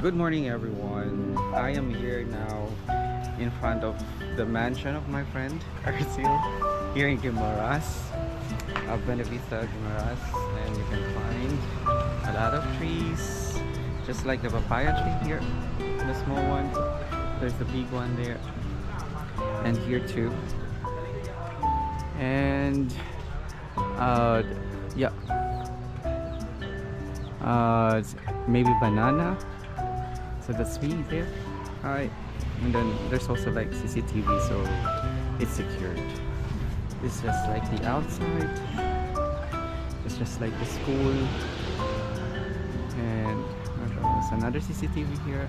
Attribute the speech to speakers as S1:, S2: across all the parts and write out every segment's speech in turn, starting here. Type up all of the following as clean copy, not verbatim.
S1: Good morning, everyone. I am here now in front of the mansion of my friend Arcel here in Guimaras, Buena Vista, Guimaras, and you can find a lot of trees, just like the papaya tree here, the small one. There's the big one there, and here too. And yeah, maybe banana. So that's me there. Alright. And then there's also like CCTV, so it's secured. It's just like the outside. It's just like the school. And there's another CCTV here.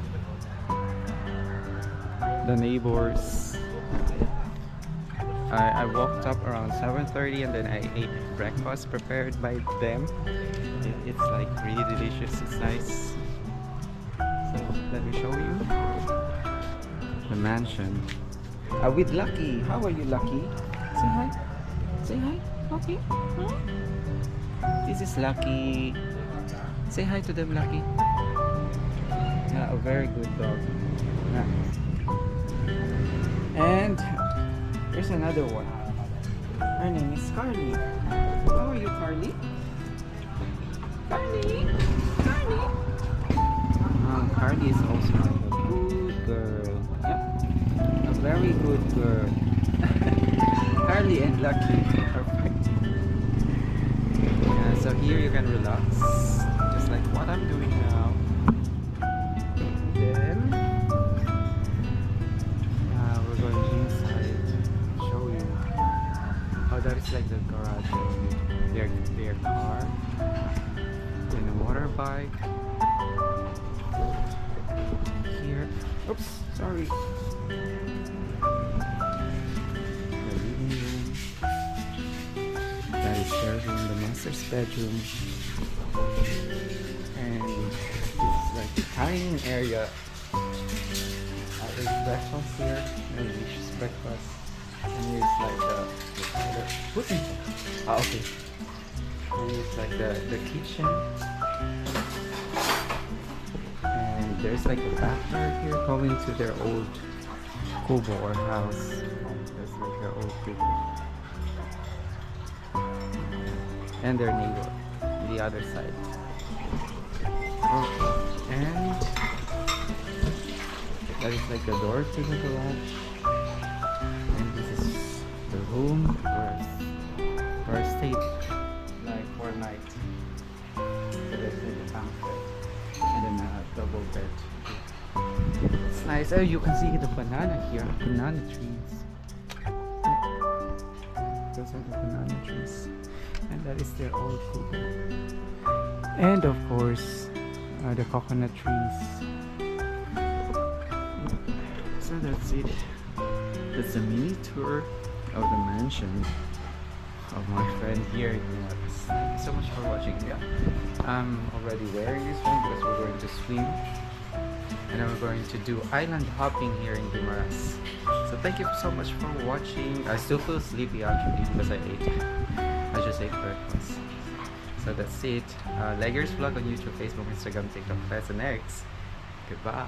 S1: The neighbors. I woke up around 7:30 and then I ate breakfast prepared by them. It's like really delicious. It's nice. So let me show you the mansion with Lucky. How are you, Lucky? Say hi. Say hi, Lucky. Huh? This is Lucky. Say hi to them, Lucky. Yeah, a very good dog. Yeah. And there's another one. Her name is Carly. How are you, Carly? Carly? Carly? Carly is also like a good girl. Yep. A very good girl. Carly and Lucky are fighting. Yeah, so here you can relax. Just like what I'm doing now. Then we're going inside. Show you. Oh, that is like the garage of their car. And a motorbike. Here. Oops, sorry. The living room. That is their room, the master's bedroom. And this is like the dining area. There's breakfast here, delicious breakfast. And here's like the toilet. What's in? Ah, okay. And it's like the kitchen. There's like a backyard here going to their old kubo or house. That's like their old kubo. And their neighbor, the other side. Okay. And that is like the door to the garage. And this is the room where I stayed like for a night. So there's like a bunk bed. And then a double bed. It's nice. Oh, you can see the banana here. Banana trees. Those are the banana trees. And that is their old kubo. And of course, the coconut trees. So that's it. That's a mini tour of the mansion of my friend here in Guimaras. Thank you so much for watching. Yeah, I'm already wearing this one because we're going to swim and then we're going to do island hopping here in Guimaras. So thank you so much for watching. I still feel sleepy actually because I just ate breakfast. So that's it. Leggers vlog on YouTube, Facebook, Instagram, TikTok, Fest and X. Goodbye.